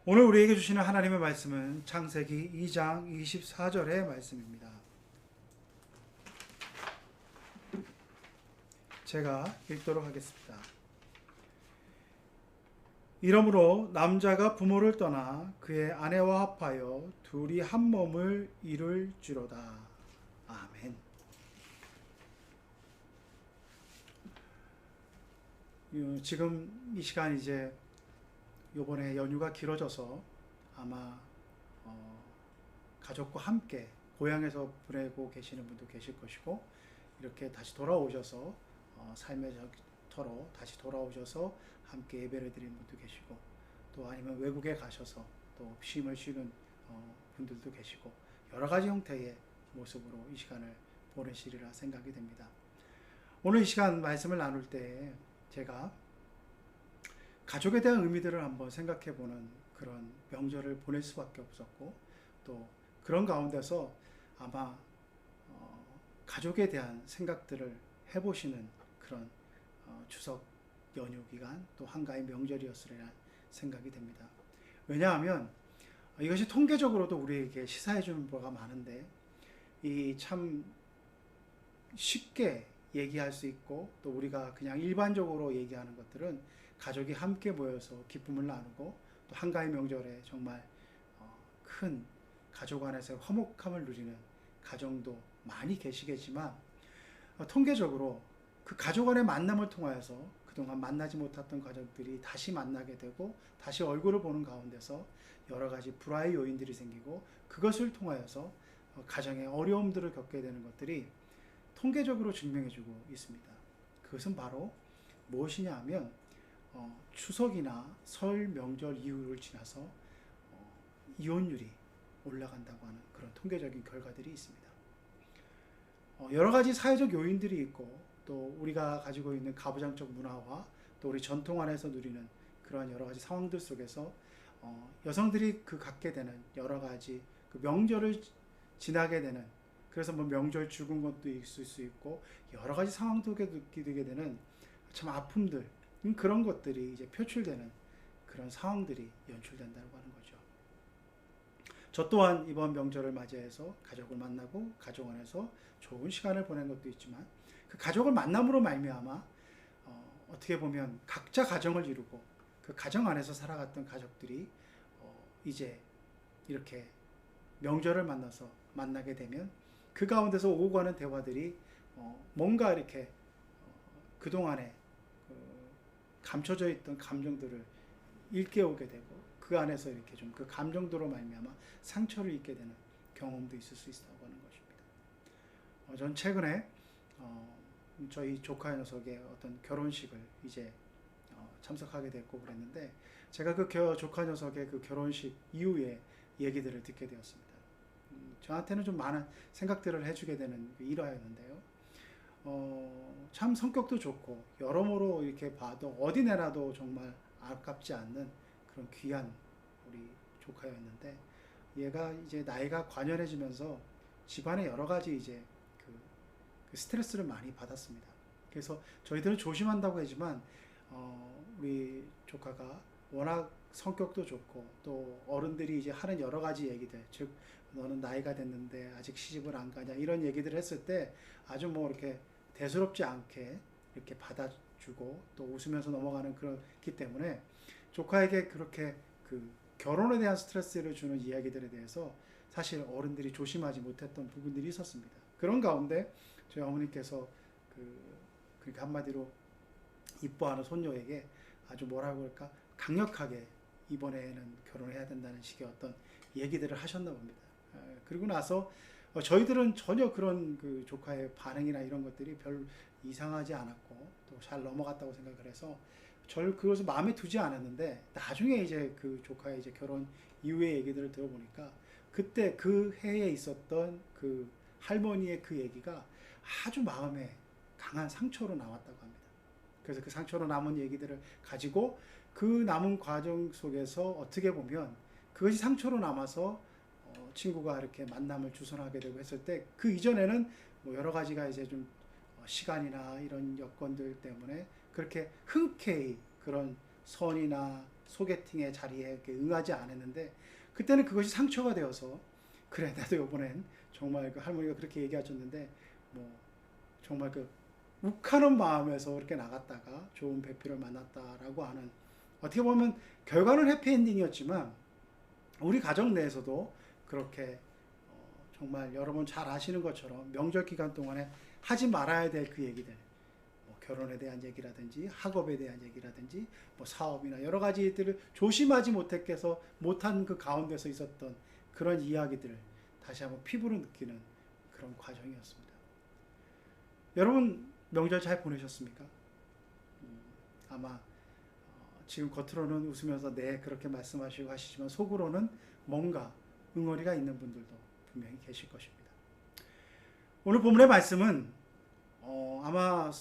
오늘 우리에게 주시는 하나님의 말씀은 창세기 2장 24절의 말씀입니다. 제가 읽도록 하겠습니다. 이러므로 남자가 부모를 떠나 그의 아내와 합하여 둘이 한 몸을 이룰지로다. 아멘. 지금 이 시간 이제 요번에 연휴가 길어져서 아마 가족과 함께 고향에서 보내고 계시는 분도 계실 것이고, 이렇게 다시 돌아오셔서 삶의 터로 다시 돌아오셔서 함께 예배를 드리는 분도 계시고, 또 아니면 외국에 가셔서 또 쉼을 쉬는 분들도 계시고, 여러 가지 형태의 모습으로 이 시간을 보내시리라 생각이 됩니다. 오늘 이 시간 말씀을 나눌 때 제가 가족에 대한 의미들을 한번 생각해 보는 그런 명절을 보낼 수밖에 없었고, 또 그런 가운데서 아마 가족에 대한 생각들을 해보시는 그런 추석 연휴 기간 또 한가위 명절이었으리라 생각이 됩니다. 왜냐하면 이것이 통계적으로도 우리에게 시사해 주는 바가 많은데, 이 참 쉽게 얘기할 수 있고 또 우리가 그냥 일반적으로 얘기하는 것들은 가족이 함께 모여서 기쁨을 나누고 또 한가위 명절에 정말 큰 가족 안에서 화목함을 누리는 가정도 많이 계시겠지만, 통계적으로 그 가족 간의 만남을 통하여서 그동안 만나지 못했던 가족들이 다시 만나게 되고 다시 얼굴을 보는 가운데서 여러 가지 불화의 요인들이 생기고, 그것을 통하여서 가정의 어려움들을 겪게 되는 것들이 통계적으로 증명해주고 있습니다. 그것은 바로 무엇이냐 하면 추석이나 설 명절 이후를 지나서 이혼율이 올라간다고 하는 그런 통계적인 결과들이 있습니다. 여러 가지 사회적 요인들이 있고, 또 우리가 가지고 있는 가부장적 문화와 또 우리 전통 안에서 누리는 그러한 여러 가지 상황들 속에서 여성들이 갖게 되는 여러 가지 그 명절을 지나게 되는, 그래서 뭐 명절 죽은 것도 있을 수 있고 여러 가지 상황들에 느끼게 되는 참 아픔들, 그런 것들이 이제 표출되는 그런 상황들이 연출된다고 하는 거죠. 저 또한 이번 명절을 맞이해서 가족을 만나고 가족 안에서 좋은 시간을 보낸 것도 있지만, 그 가족을 만남으로 말미암아 어떻게 보면 각자 가정을 이루고 그 가정 안에서 살아갔던 가족들이 이제 이렇게 명절을 만나게 되면 그 가운데서 오고 가는 대화들이 뭔가 이렇게 그동안에 감춰져 있던 감정들을 일깨우게 되고, 그 안에서 이렇게 좀 그 감정도로 말미암아 상처를 입게 되는 경험도 있을 수 있다고 하는 것입니다. 전 최근에 저희 조카 녀석의 어떤 결혼식을 이제 참석하게 됐고 그랬는데, 제가 그 조카 녀석의 그 결혼식 이후에 얘기들을 듣게 되었습니다. 저한테는 좀 많은 생각들을 해주게 되는 일화였는데요. 참 성격도 좋고 여러모로 이렇게 봐도 어디 내놔도 정말 아깝지 않는 그런 귀한 우리 조카였는데, 얘가 이제 나이가 관연해지면서 집안에 여러 가지 이제 그 스트레스를 많이 받았습니다. 그래서 저희들은 조심한다고 하지만 우리 조카가 워낙 성격도 좋고 또 어른들이 이제 하는 여러 가지 얘기들, 즉 너는 나이가 됐는데 아직 시집을 안 가냐, 이런 얘기들을 했을 때 아주 뭐 이렇게 대수롭지 않게 이렇게 받아주고 또 웃으면서 넘어가는 그렇기 때문에, 조카에게 그렇게 그 결혼에 대한 스트레스를 주는 이야기들에 대해서 사실 어른들이 조심하지 못했던 부분들이 있었습니다. 그런 가운데 저희 어머니께서 그러니까 한마디로 이뻐하는 손녀에게 아주 뭐라고 할까, 강력하게 이번에는 결혼해야 된다는 식의 어떤 얘기들을 하셨나 봅니다. 그리고 나서 저희들은 전혀 그런 그 조카의 반응이나 이런 것들이 별 이상하지 않았고 또 잘 넘어갔다고 생각을 해서 저를 그것을 마음에 두지 않았는데, 나중에 이제 그 조카의 이제 결혼 이후의 얘기들을 들어보니까 그때 그 해에 있었던 그 할머니의 그 얘기가 아주 마음에 강한 상처로 남았다고 합니다. 그래서 그 상처로 남은 얘기들을 가지고 그 남은 과정 속에서 어떻게 보면 그것이 상처로 남아서 친구가 이렇게 만남을 주선하게 되고 했을 때, 그 이전에는 뭐 여러 가지가 이제 좀 시간이나 이런 여건들 때문에 그렇게 흔쾌히 그런 선이나 소개팅의 자리에 이렇게 응하지 않았는데 그때는 그것이 상처가 되어서 그래 나도 이번엔 정말 그 할머니가 그렇게 얘기하셨는데 뭐 정말 그 욱하는 마음에서 그렇게 나갔다가 좋은 배필을 만났다라고 하는 어떻게 보면 결과는 해피엔딩이었지만 우리 가정 내에서도 그렇게 정말 여러분 잘 아시는 것처럼 명절 기간 동안에 하지 말아야 될 그 얘기들 뭐 결혼에 대한 얘기라든지 학업에 대한 얘기라든지 뭐 사업이나 여러 가지들을 조심하지 못한 그 가운데서 있었던 그런 이야기들을 다시 한번 피부로 느끼는 그런 과정이었습니다. 여러분 명절 잘 보내셨습니까? 아마 지금 겉으로는 웃으면서 네 그렇게 말씀하시고 하시지만 속으로는 뭔가 응어리가 있는 분들도 분명히 계실 것입니다. 오늘 본문의 말씀은 아마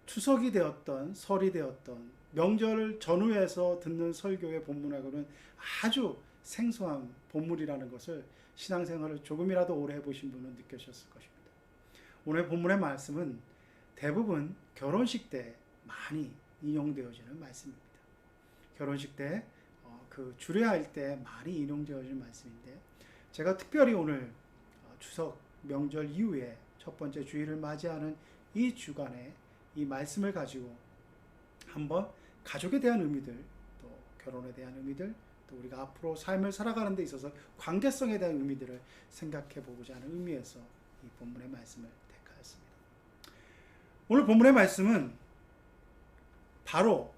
추석이 되었던 설이 되었던 명절 전후에서 듣는 설교의 본문하고는 아주 생소한 본문이라는 것을 신앙생활을 조금이라도 오래 해보신 분은 느끼셨을 것입니다. 오늘 본문의 말씀은 대부분 결혼식 때 많이 인용되어지는 말씀입니다. 결혼식 때 그 주례할 때 많이 인용되어지는 말씀인데 제가 특별히 오늘 추석 명절 이후에 첫 번째 주일을 맞이하는 이 주간에 이 말씀을 가지고 한번 가족에 대한 의미들 또 결혼에 대한 의미들 또 우리가 앞으로 삶을 살아가는 데 있어서 관계성에 대한 의미들을 생각해 보고자 하는 의미에서 이 본문의 말씀을 택하였습니다. 오늘 본문의 말씀은 바로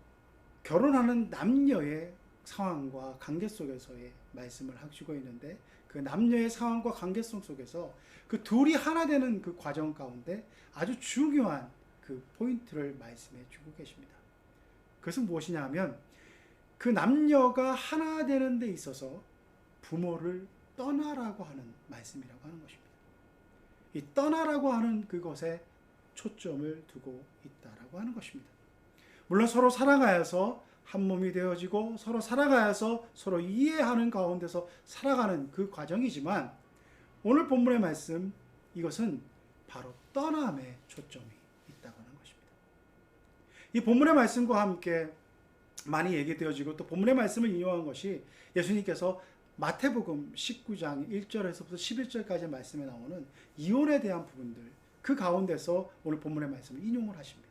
결혼하는 남녀의 상황과 관계 속에서의 말씀을 하시고 있는데 그 남녀의 상황과 관계성 속에서 그 둘이 하나 되는 그 과정 가운데 아주 중요한 그 포인트를 말씀해 주고 계십니다. 그것은 무엇이냐 하면 그 남녀가 하나 되는 데 있어서 부모를 떠나라고 하는 말씀이라고 하는 것입니다. 이 떠나라고 하는 그것에 초점을 두고 있다라고 하는 것입니다. 물론 서로 사랑하여서 한 몸이 되어지고 서로 살아가서 서로 이해하는 가운데서 살아가는 그 과정이지만 오늘 본문의 말씀 이것은 바로 떠남에 초점이 있다고 하는 것입니다. 이 본문의 말씀과 함께 많이 얘기되어지고 또 본문의 말씀을 인용한 것이 예수님께서 마태복음 19장 1절에서부터 11절까지 말씀에 나오는 이혼에 대한 부분들 그 가운데서 오늘 본문의 말씀을 인용을 하십니다.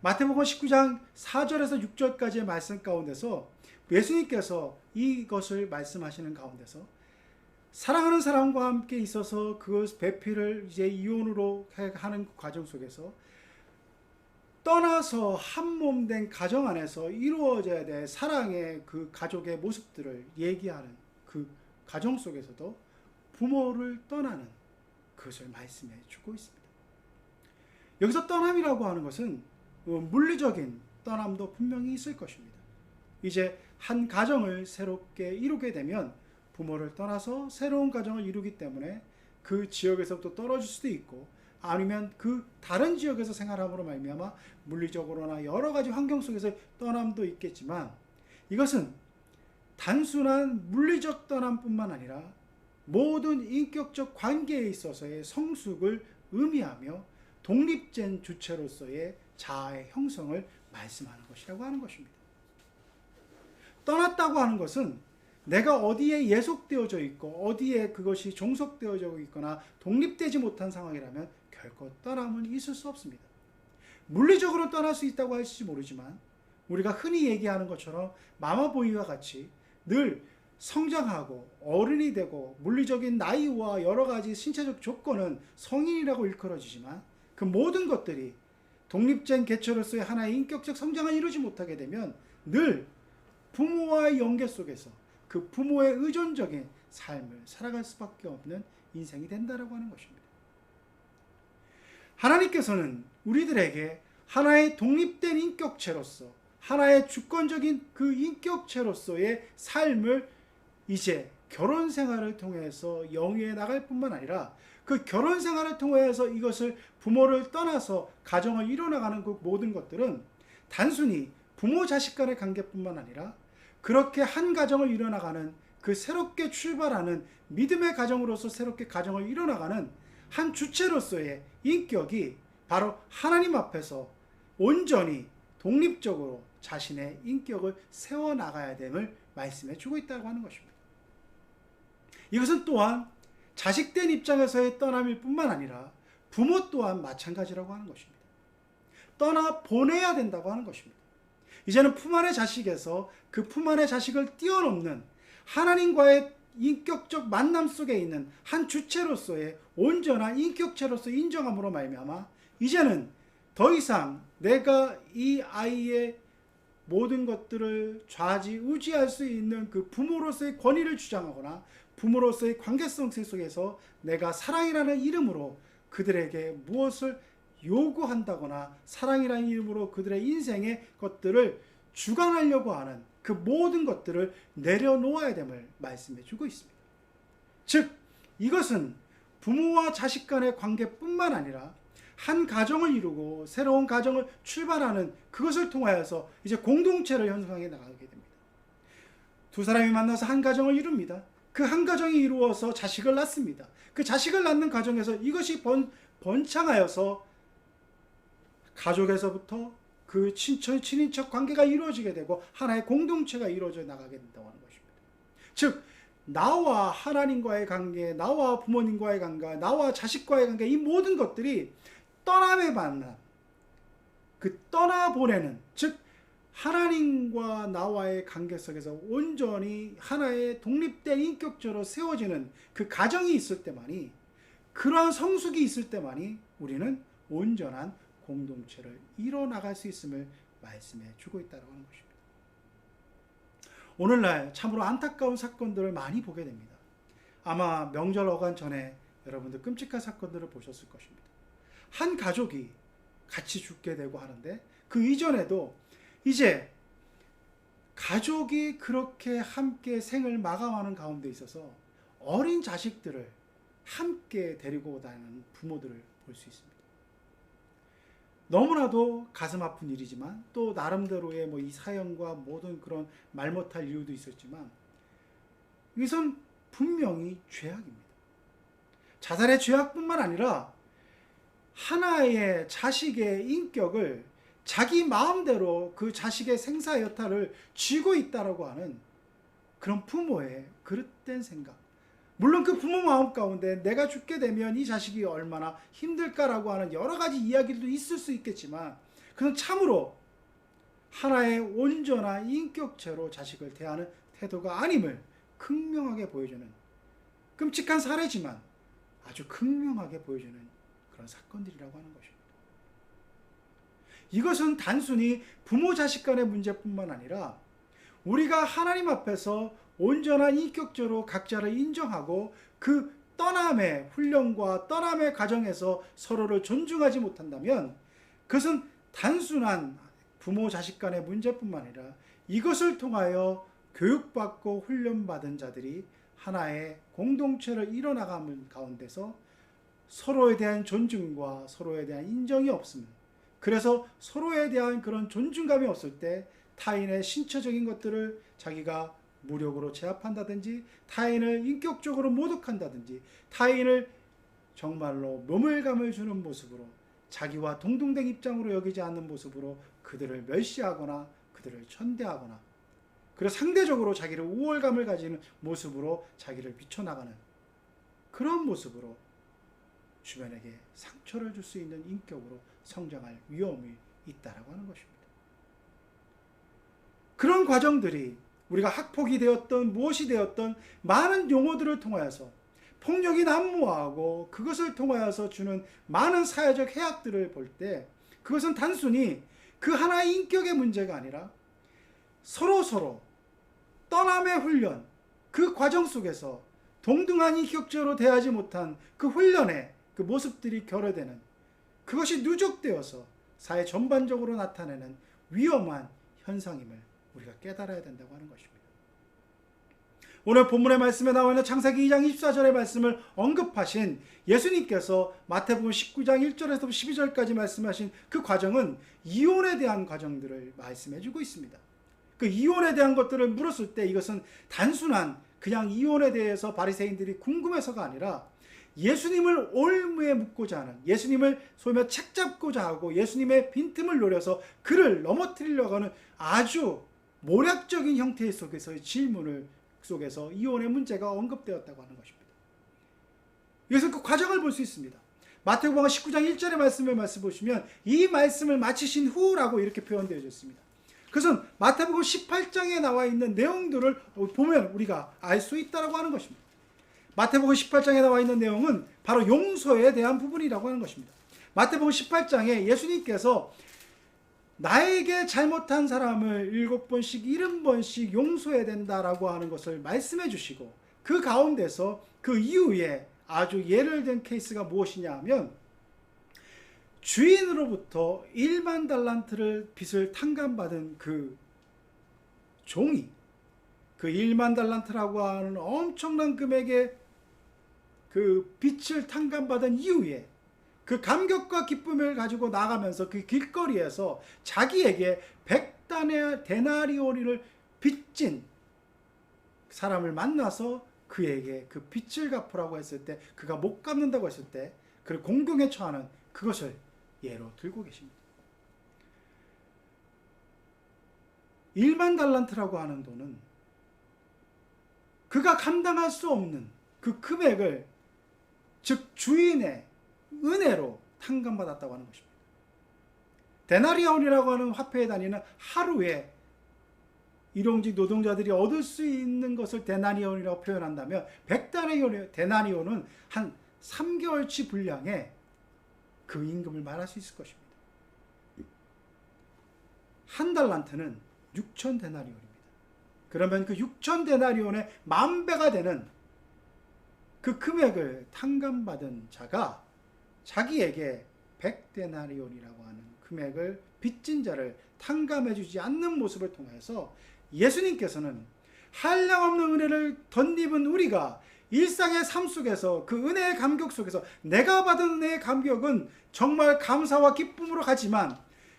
마태복음 19장 4절에서 6절까지의 말씀 가운데서 예수님께서 이것을 말씀하시는 가운데서 사랑하는 사람과 함께 있어서 그 배필을 이제 이혼으로 하는 과정 속에서 떠나서 한 몸 된 가정 안에서 이루어져야 될 사랑의 그 가족의 모습들을 얘기하는 그 가정 속에서도 부모를 떠나는 그것을 말씀해 주고 있습니다. 여기서 떠남이라고 하는 것은 물리적인 떠남도 분명히 있을 것입니다. 이제 한 가정을 새롭게 이루게 되면 부모를 떠나서 새로운 가정을 이루기 때문에 그 지역에서부터 떨어질 수도 있고 아니면 그 다른 지역에서 생활함으로 말미암아 물리적으로나 여러 가지 환경 속에서 떠남도 있겠지만 이것은 단순한 물리적 떠남뿐만 아니라 모든 인격적 관계에 있어서의 성숙을 의미하며 독립된 주체로서의 자아의 형성을 말씀하는 것이라고 하는 것입니다. 떠났다고 하는 것은 내가 어디에 예속되어져 있고 어디에 그것이 종속되어져 있거나 독립되지 못한 상황이라면 결코 떠남은 있을 수 없습니다. 물리적으로 떠날 수 있다고 할지 모르지만 우리가 흔히 얘기하는 것처럼 마마보이와 같이 늘 성장하고 어른이 되고 물리적인 나이와 여러 가지 신체적 조건은 성인이라고 일컬어지지만 그 모든 것들이 독립된 개체로서의 하나의 인격적 성장을 이루지 못하게 되면 늘 부모와의 연계 속에서 그 부모의 의존적인 삶을 살아갈 수밖에 없는 인생이 된다라고 하는 것입니다. 하나님께서는 우리들에게 하나의 독립된 인격체로서 하나의 주권적인 그 인격체로서의 삶을 이제 결혼 생활을 통해서 영위해 나갈 뿐만 아니라 그 결혼 생활을 통해서 이것을 부모를 떠나서 가정을 이뤄나가는 그 모든 것들은 단순히 부모 자식 간의 관계뿐만 아니라 그렇게 한 가정을 이뤄나가는 그 새롭게 출발하는 믿음의 가정으로서 새롭게 가정을 이뤄나가는 한 주체로서의 인격이 바로 하나님 앞에서 온전히 독립적으로 자신의 인격을 세워나가야 됨을 말씀해 주고 있다고 하는 것입니다. 이것은 또한 자식된 입장에서의 떠남일 뿐만 아니라 부모 또한 마찬가지라고 하는 것입니다. 떠나 보내야 된다고 하는 것입니다. 이제는 품 안의 자식에서 그 품 안의 자식을 뛰어넘는 하나님과의 인격적 만남 속에 있는 한 주체로서의 온전한 인격체로서 인정함으로 말미암아 이제는 더 이상 내가 이 아이의 모든 것들을 좌지우지할 수 있는 그 부모로서의 권위를 주장하거나 부모로서의 관계성 속에서 내가 사랑이라는 이름으로 그들에게 무엇을 요구한다거나 사랑이라는 이름으로 그들의 인생의 것들을 주관하려고 하는 그 모든 것들을 내려놓아야 됨을 말씀해 주고 있습니다. 즉 이것은 부모와 자식 간의 관계뿐만 아니라 한 가정을 이루고 새로운 가정을 출발하는 그것을 통하여서 이제 공동체를 형성해 나가게 됩니다. 두 사람이 만나서 한 가정을 이룹니다. 그 한 가정이 이루어서 자식을 낳습니다. 그 자식을 낳는 과정에서 이것이 번창하여서 가족에서부터 그 친인척 관계가 이루어지게 되고 하나의 공동체가 이루어져 나가게 된다고 하는 것입니다. 즉 나와 하나님과의 관계, 나와 부모님과의 관계, 나와 자식과의 관계, 이 모든 것들이 떠남의 만남, 그 떠나보내는, 즉 하나님과 나와의 관계 속에서 온전히 하나의 독립된 인격적으로 세워지는 그 가정이 있을 때만이, 그러한 성숙이 있을 때만이 우리는 온전한 공동체를 이뤄나갈 수 있음을 말씀해 주고 있다는 것입니다. 오늘날 참으로 안타까운 사건들을 많이 보게 됩니다. 아마 명절 어간 전에 여러분들 끔찍한 사건들을 보셨을 것입니다. 한 가족이 같이 죽게 되고 하는데 그 이전에도 이제 가족이 그렇게 함께 생을 마감하는 가운데 있어서 어린 자식들을 함께 데리고 다니는 부모들을 볼 수 있습니다. 너무나도 가슴 아픈 일이지만 또 나름대로의 이 사연과 모든 그런 말 못할 이유도 있었지만 이것은 분명히 죄악입니다. 자살의 죄악뿐만 아니라 하나의 자식의 인격을 자기 마음대로 그 자식의 생사 여타를 쥐고 있다라고 하는 그런 부모의 그릇된 생각. 물론 그 부모 마음 가운데 내가 죽게 되면 이 자식이 얼마나 힘들까라고 하는 여러 가지 이야기도 있을 수 있겠지만 그건 참으로 하나의 온전한 인격체로 자식을 대하는 태도가 아님을 극명하게 보여주는 끔찍한 사례지만 아주 극명하게 보여주는 그런 사건들이라고 하는 것입니다. 이것은 단순히 부모 자식 간의 문제뿐만 아니라 우리가 하나님 앞에서 온전한 인격적으로 각자를 인정하고 그 떠남의 훈련과 떠남의 과정에서 서로를 존중하지 못한다면 그것은 단순한 부모 자식 간의 문제뿐만 아니라 이것을 통하여 교육받고 훈련받은 자들이 하나의 공동체를 이뤄나가는 가운데서 서로에 대한 존중과 서로에 대한 인정이 없으면, 그래서 서로에 대한 그런 존중감이 없을 때 타인의 신체적인 것들을 자기가 무력으로 제압한다든지 타인을 인격적으로 모독한다든지 타인을 정말로 묘물감을 주는 모습으로 자기와 동등된 입장으로 여기지 않는 모습으로 그들을 멸시하거나 그들을 천대하거나 그리고 상대적으로 자기를 우월감을 가지는 모습으로 자기를 비춰나가는 그런 모습으로 주변에게 상처를 줄 수 있는 인격으로 성장할 위험이 있다라고 하는 것입니다. 그런 과정들이 우리가 학폭이 되었던 무엇이 되었던 많은 용어들을 통하여서 폭력이 난무하고 그것을 통하여서 주는 많은 사회적 해악들을 볼 때 그것은 단순히 그 하나의 인격의 문제가 아니라 서로 떠남의 훈련, 그 과정 속에서 동등한 인격적으로 대하지 못한 그 훈련의 그 모습들이 결여되는 그것이 누적되어서 사회 전반적으로 나타내는 위험한 현상임을 우리가 깨달아야 된다고 하는 것입니다. 오늘 본문의 말씀에 나와 있는 창세기 2장 24절의 말씀을 언급하신 예수님께서 마태복음 19장 1절에서 12절까지 말씀하신 그 과정은 이혼에 대한 과정들을 말씀해 주고 있습니다. 그 이혼에 대한 것들을 물었을 때 이것은 단순한 그냥 이혼에 대해서 바리새인들이 궁금해서가 아니라 예수님을 올무에 묻고자 하는, 예수님을 소위 말해 책잡고자 하고 예수님의 빈틈을 노려서 그를 넘어뜨리려고 하는 아주 모략적인 형태 속에서의 질문을 속에서 이혼의 문제가 언급되었다고 하는 것입니다. 여기서 그 과정을 볼 수 있습니다. 마태복음 19장 1절의 말씀을 보시면 이 말씀을 마치신 후라고 이렇게 표현되어 있습니다. 그것은 마태복음 18장에 나와 있는 내용들을 보면 우리가 알 수 있다고 하는 것입니다. 마태복음 18장에 나와 있는 내용은 바로 용서에 대한 부분이라고 하는 것입니다. 마태복음 18장에 예수님께서 나에게 잘못한 사람을 7번씩 70번씩 용서해야 된다라고 하는 것을 말씀해 주시고, 그 가운데서 그 이후에 아주 예를 든 케이스가 무엇이냐 하면, 주인으로부터 1만 달란트를 빚을 탕감받은 그 종이 그 1만 달란트라고 하는 엄청난 금액의 그 빚을 탕감받은 이후에 그 감격과 기쁨을 가지고 나가면서 그 길거리에서 자기에게 100데나리온을 빚진 사람을 만나서 그에게 그 빚을 갚으라고 했을 때, 그가 못 갚는다고 했을 때 그를 공경에 처하는 그것을 예로 들고 계십니다. 1만 달란트라고 하는 돈은 그가 감당할 수 없는 그 금액을, 즉 주인의 은혜로 탕감받았다고 하는 것입니다. 데나리온이라고 하는 화폐에 다니는 하루에 일용직 노동자들이 얻을 수 있는 것을 데나리온이라고 표현한다면 100데나리온은 한 3개월치 분량의 그 임금을 말할 수 있을 것입니다. 한 달란트는 6,000데나리온입니다. 그러면 그 6,000데나리온의 10,000배가 되는 그 금액을 탕감받은 자가 자기에게 100데나리온이라고 하는 금액을 빚진 자를 탕감해 주지 않는 모습을 통해서 예수님께서는 한량없는 은혜를 덧입은 우리가 일상의 삶 속에서 그 은혜의 감격 속에서 내가 받은 은혜의 감격은 정말 감사와 기쁨으로 가지만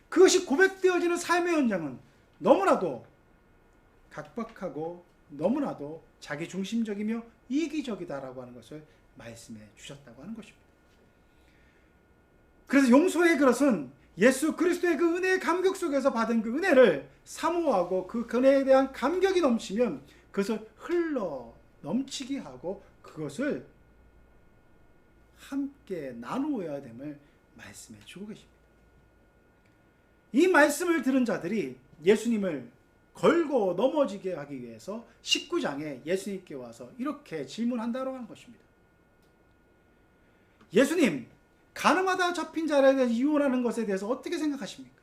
그것이 고백되어지는 삶의 현장은 너무나도 각박하고 너무나도 자기중심적이며 이기적이다라고 하는 것을 말씀해 주셨다고 하는 것입니다. 그래서 용서의 그릇은 예수 그리스도의 그 은혜의 감격 속에서 받은 그 은혜를 사모하고 그 은혜에 대한 감격이 넘치면 그것을 흘러 넘치게 하고 그것을 함께 나누어야 됨을 말씀해 주고 계십니다. 이 말씀을 들은 자들이 예수님을 걸고 넘어지게 하기 위해서 19장에 예수님께 와서 이렇게 질문한다고 하는 것입니다. 예수님, 가늠하다 잡힌 자에 대해서 이혼하는 것에 대해서 어떻게 생각하십니까?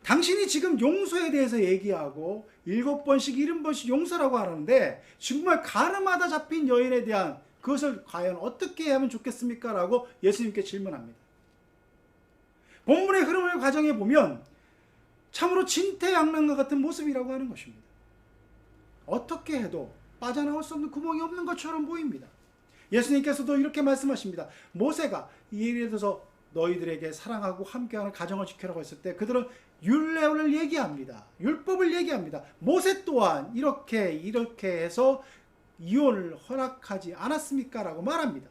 당신이 지금 용서에 대해서 얘기하고 7번씩 70번씩 용서라고 하는데 정말 가늠하다 잡힌 여인에 대한 그것을 과연 어떻게 하면 좋겠습니까? 라고 예수님께 질문합니다. 본문의 흐름을 과정해 보면 참으로 진퇴양난과 같은 모습이라고 하는 것입니다. 어떻게 해도 빠져나올 수 없는 구멍이 없는 것처럼 보입니다. 예수님께서도 이렇게 말씀하십니다. 모세가 예를 들어서 너희들에게 사랑하고 함께하는 가정을 지켜라고 했을 때 그들은 율례를 얘기합니다. 율법을 얘기합니다. 모세 또한 이렇게 해서 이혼을 허락하지 않았습니까? 라고 말합니다.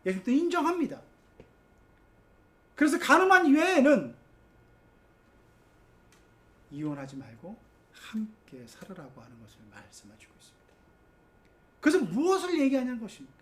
예수님도 인정합니다. 그래서 가늠한 외에는 이혼하지 말고 함께 살으라고 하는 것을 말씀해주고 있습니다. 그래서 무엇을 얘기하냐는 것입니까?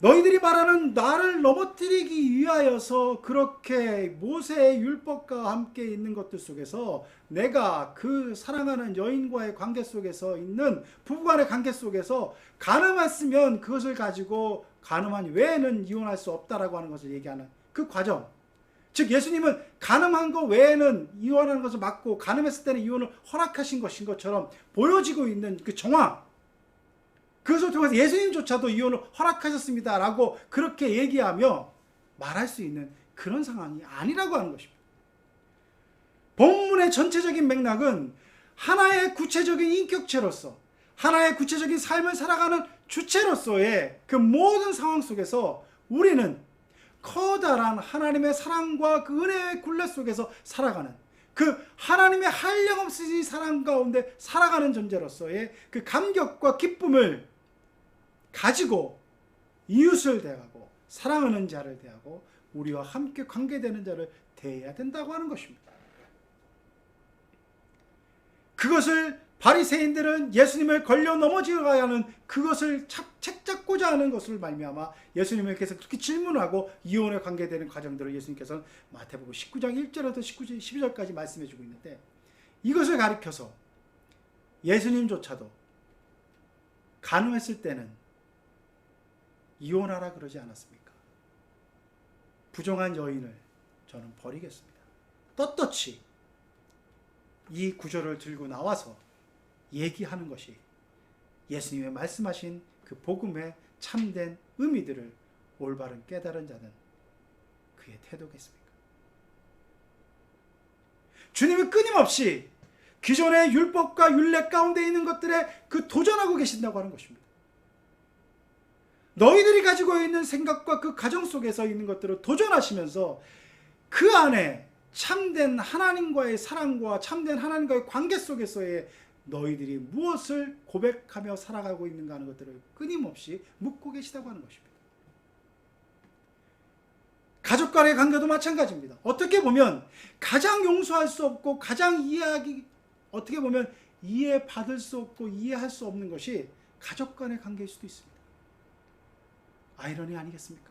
너희들이 말하는 나를 넘어뜨리기 위하여서 그렇게 모세의 율법과 함께 있는 것들 속에서 내가 그 사랑하는 여인과의 관계 속에서 있는 부부간의 관계 속에서 가늠했으면 그것을 가지고 가늠한 외에는 이혼할 수 없다라고 하는 것을 얘기하는 그 과정, 즉 예수님은 가늠한 것 외에는 이혼하는 것을 막고 가늠했을 때는 이혼을 허락하신 것인 것처럼 보여지고 있는 그 정황, 그것을 통해서 예수님조차도 이혼을 허락하셨습니다라고 그렇게 얘기하며 말할 수 있는 그런 상황이 아니라고 하는 것입니다. 본문의 전체적인 맥락은 하나의 구체적인 인격체로서 하나의 구체적인 삶을 살아가는 주체로서의 그 모든 상황 속에서 우리는 커다란 하나님의 사랑과 그 은혜의 굴레 속에서 살아가는 그 하나님의 한량없으신 사랑 가운데 살아가는 존재로서의 그 감격과 기쁨을 가지고 이웃을 대하고 사랑하는 자를 대하고 우리와 함께 관계되는 자를 대해야 된다고 하는 것입니다. 그것을 바리새인들은 예수님을 걸려 넘어지어야 하는 그것을 책잡고자 하는 것을 말미암아 예수님께서 그렇게 질문하고 이혼에 관계되는 과정들을 예수님께서는 마태복음 19장 1절부터 12절까지 말씀해 주고 있는데, 이것을 가리켜서 예수님조차도 가능했을 때는 이혼하라 그러지 않았습니까? 부정한 여인을 저는 버리겠습니다. 떳떳이 이 구절을 들고 나와서 얘기하는 것이 예수님의 말씀하신 그 복음의 참된 의미들을 올바른 깨달은 자는 그의 태도겠습니까? 주님은 끊임없이 기존의 율법과 율례 가운데 있는 것들에 도전하고 계신다고 하는 것입니다. 너희들이 가지고 있는 생각과 그 가정 속에서 있는 것들을 도전하시면서 그 안에 참된 하나님과의 사랑과 참된 하나님과의 관계 속에서의 너희들이 무엇을 고백하며 살아가고 있는가 하는 것들을 끊임없이 묻고 계시다고 하는 것입니다. 가족 간의 관계도 마찬가지입니다. 어떻게 보면 가장 용서할 수 없고 가장 어떻게 보면 이해받을 수 없고 이해할 수 없는 것이 가족 간의 관계일 수도 있습니다. 아이러니 아니겠습니까?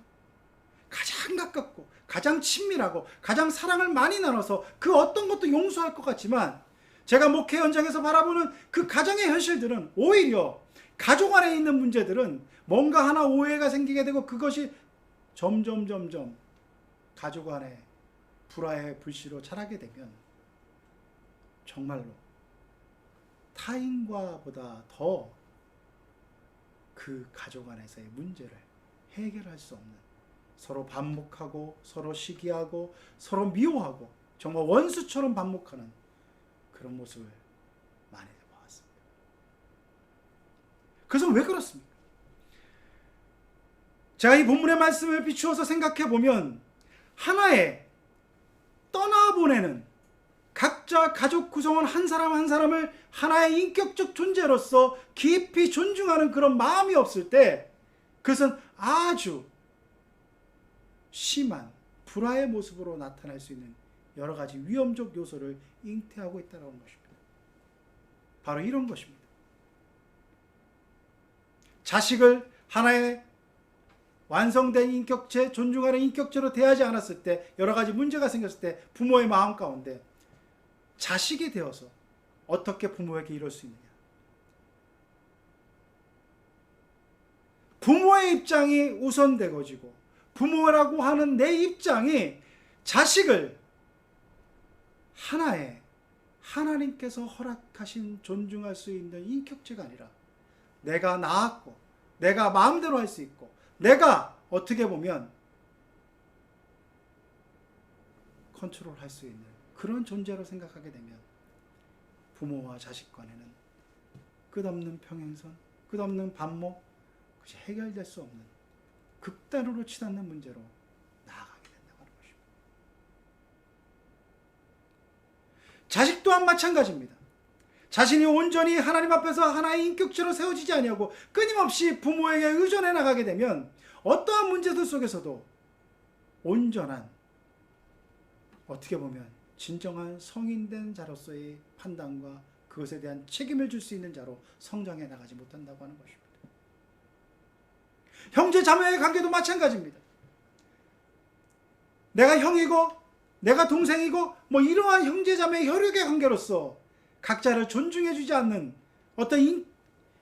가장 가깝고 가장 친밀하고 가장 사랑을 많이 나눠서 그 어떤 것도 용서할 것 같지만, 제가 목회 현장에서 바라보는 그 가정의 현실들은 오히려 가족 안에 있는 문제들은 뭔가 하나 오해가 생기게 되고 그것이 점점 가족 안에 불화의 불씨로 자라게 되면 정말로 타인과 보다 더 그 가족 안에서의 문제를 해결할 수 없는, 서로 반목하고 서로 시기하고 서로 미워하고 정말 원수처럼 반목하는 그런 모습을 많이 봐왔습니다. 그래서 왜 그렇습니까? 제가 이 본문의 말씀을 비추어서 생각해 보면 하나의 떠나보내는 각자 가족 구성원 한 사람 한 사람을 하나의 인격적 존재로서 깊이 존중하는 그런 마음이 없을 때 그것은 아주 심한 불화의 모습으로 나타날 수 있는 여러 가지 위험적 요소를 잉태하고 있다는 것입니다. 바로 이런 것입니다. 자식을 하나의 완성된 인격체, 존중하는 인격체로 대하지 않았을 때, 여러 가지 문제가 생겼을 때 부모의 마음 가운데 자식이 되어서 어떻게 부모에게 이럴 수 있느냐. 부모의 입장이 우선되어지고 부모라고 하는 내 입장이 자식을 하나의 하나님께서 허락하신 존중할 수 있는 인격체가 아니라 내가 낳았고 내가 마음대로 할 수 있고 내가 어떻게 보면 컨트롤할 수 있는 그런 존재로 생각하게 되면 부모와 자식 간에는 끝없는 평행선, 끝없는 반목, 그것이 해결될 수 없는 극단으로 치닫는 문제로 나아가게 된다고 하는 것입니다. 자식 또한 마찬가지입니다. 자신이 온전히 하나님 앞에서 하나의 인격체로 세워지지 아니하고 끊임없이 부모에게 의존해 나가게 되면 어떠한 문제들 속에서도 온전한, 어떻게 보면 진정한 성인된 자로서의 판단과 그것에 대한 책임을 줄 수 있는 자로 성장해 나가지 못한다고 하는 것입니다. 형제 자매의 관계도 마찬가지입니다. 내가 형이고 내가 동생이고 이러한 형제 자매의 혈육의 관계로서 각자를 존중해 주지 않는 어떤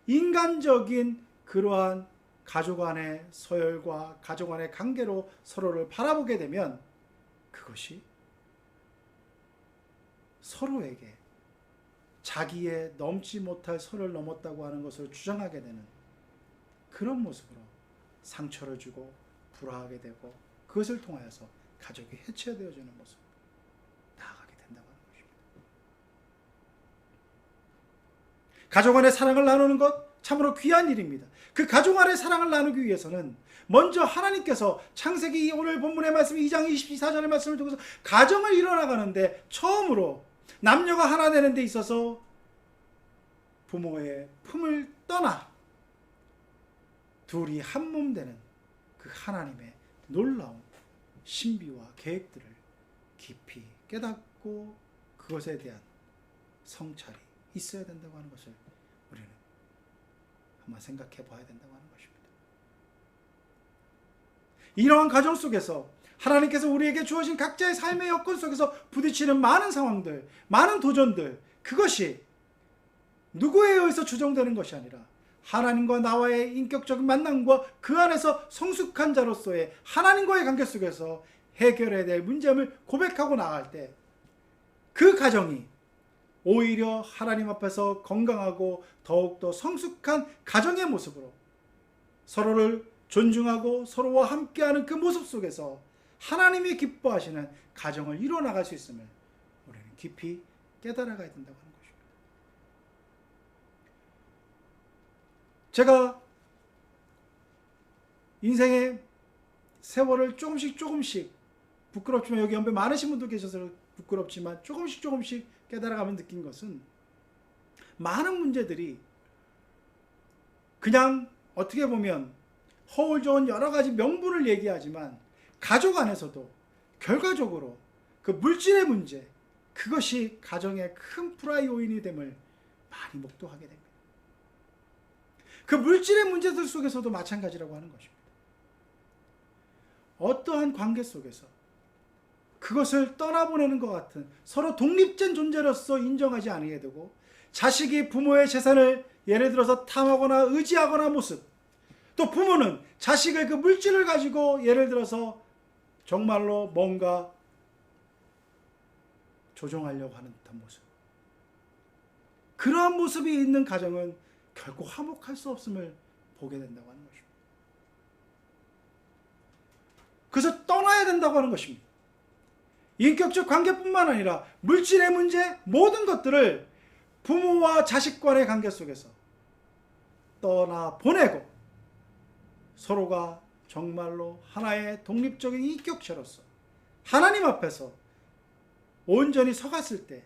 인간적인 그러한 가족 안의 서열과 가족 안의 관계로 서로를 바라보게 되면 그것이 서로에게 자기의 넘지 못할 선을 넘었다고 하는 것을 주장하게 되는 그런 모습으로 상처를 주고 불화하게 되고 그것을 통하여서 가족이 해체되어지는 모습 나아가게 된다고 하는 것입니다. 가족 안의 사랑을 나누는 것 참으로 귀한 일입니다. 그 가족 안의 사랑을 나누기 위해서는 먼저 하나님께서 창세기 오늘 본문의 말씀 2장 24절의 말씀을 통해서 가정을 이뤄나가는데 처음으로 남녀가 하나 되는 데 있어서 부모의 품을 떠나 둘이 한 몸 되는 그 하나님의 놀라운 신비와 계획들을 깊이 깨닫고 그것에 대한 성찰이 있어야 된다고 하는 것을 우리는 한번 생각해 봐야 된다고 하는 것입니다. 이러한 과정 속에서 하나님께서 우리에게 주어진 각자의 삶의 여건 속에서 부딪히는 많은 상황들, 많은 도전들, 그것이 누구에 의해서 주정되는 것이 아니라 하나님과 나와의 인격적인 만남과 그 안에서 성숙한 자로서의 하나님과의 관계 속에서 해결해야 될 문제점을 고백하고 나갈 때 그 가정이 오히려 하나님 앞에서 건강하고 더욱더 성숙한 가정의 모습으로 서로를 존중하고 서로와 함께하는 그 모습 속에서 하나님이 기뻐하시는 가정을 이루어나갈 수 있음을 우리는 깊이 깨달아가야 된다고 하는 것입니다. 제가 인생의 세월을 조금씩 부끄럽지만 여기 연배 많으신 분도 계셔서 부끄럽지만 조금씩 깨달아가면 느낀 것은 많은 문제들이 그냥 어떻게 보면 허울 좋은 여러 가지 명분을 얘기하지만 가족 안에서도 결과적으로 그 물질의 문제, 그것이 가정의 큰 불화의 요인이 됨을 많이 목도하게 됩니다. 그 물질의 문제들 속에서도 마찬가지라고 하는 것입니다. 어떠한 관계 속에서 그것을 떠나보내는 것 같은 서로 독립된 존재로서 인정하지 않게 되고 자식이 부모의 재산을 예를 들어서 탐하거나 의지하거나 모습, 또 부모는 자식의 그 물질을 가지고 예를 들어서 정말로 뭔가 조종하려고 하는 듯한 모습, 그러한 모습이 있는 가정은 결코 화목할 수 없음을 보게 된다고 하는 것입니다. 그래서 떠나야 된다고 하는 것입니다. 인격적 관계뿐만 아니라 물질의 문제, 모든 것들을 부모와 자식 간의 관계 속에서 떠나보내고 서로가 정말로 하나의 독립적인 인격체로서 하나님 앞에서 온전히 서갔을 때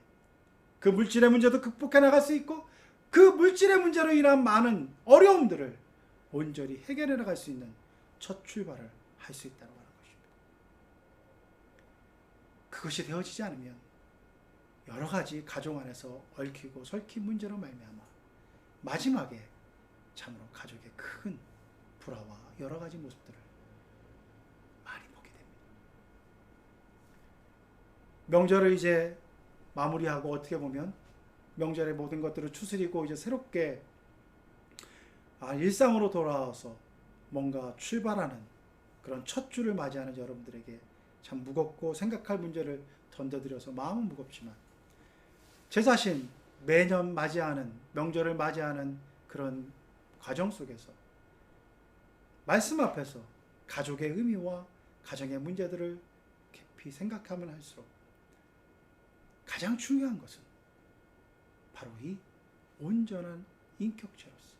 그 물질의 문제도 극복해 나갈 수 있고 그 물질의 문제로 인한 많은 어려움들을 온전히 해결해 나갈 수 있는 첫 출발을 할 수 있다는 것입니다. 그것이 되어지지 않으면 여러 가지 가정 안에서 얽히고 설킨 문제로 말미암아 마지막에 참으로 가족의 큰 불화와 여러 가지 모습들을 많이 보게 됩니다. 명절을 이제 마무리하고 어떻게 보면 명절의 모든 것들을 추스리고 이제 새롭게 일상으로 돌아와서 뭔가 출발하는 그런 첫 주를 맞이하는 여러분들에게 참 무겁고 생각할 문제를 던져드려서 마음은 무겁지만 제 자신 매년 맞이하는 명절을 맞이하는 그런 과정 속에서 말씀 앞에서 가족의 의미와 가정의 문제들을 깊이 생각하면 할수록 가장 중요한 것은 바로 이 온전한 인격체로서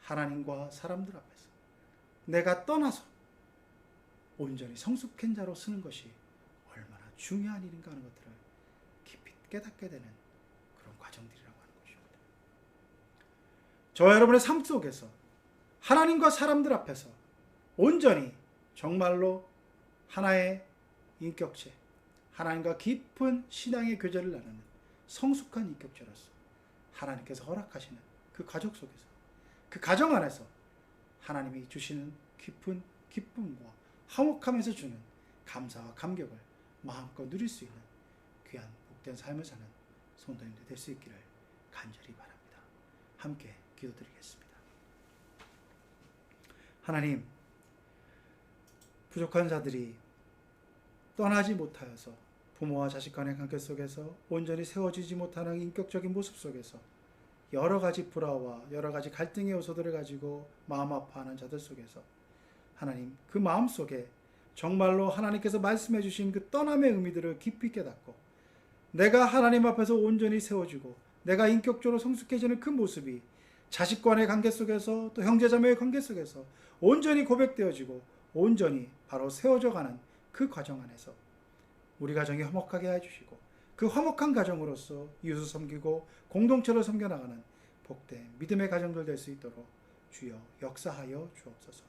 하나님과 사람들 앞에서 내가 떠나서 온전히 성숙한 자로 쓰는 것이 얼마나 중요한 일인가 하는 것들을 깊이 깨닫게 되는 그런 과정들이라고 하는 것입니다. 저와 여러분의 삶 속에서 하나님과 사람들 앞에서 온전히 정말로 하나의 인격체, 하나님과 깊은 신앙의 교제를 나누는 성숙한 인격체로서 하나님께서 허락하시는 그 가족 속에서 그 가정 안에서 하나님이 주시는 깊은 기쁨과 화목하면서 주는 감사와 감격을 마음껏 누릴 수 있는 귀한 복된 삶을 사는 성도님들 될 수 있기를 간절히 바랍니다. 함께 기도드리겠습니다. 하나님, 부족한 자들이 떠나지 못하여서 부모와 자식 간의 관계 속에서 온전히 세워지지 못하는 인격적인 모습 속에서 여러 가지 불화와 여러 가지 갈등의 요소들을 가지고 마음 아파하는 자들 속에서 하나님, 그 마음 속에 정말로 하나님께서 말씀해 주신 그 떠남의 의미들을 깊이 깨닫고 내가 하나님 앞에서 온전히 세워지고 내가 인격적으로 성숙해지는 그 모습이 자식 간의 관계 속에서 또 형제자매의 관계 속에서 온전히 고백되어지고 온전히 바로 세워져 가는 그 과정 안에서 우리 가정이 화목하게 해주시고 그 화목한 가정으로서 이웃을 섬기고 공동체를 섬겨나가는 복된 믿음의 가정들 될 수 있도록 주여 역사하여 주옵소서.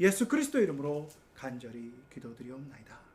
예수 그리스도 이름으로 간절히 기도드리옵나이다.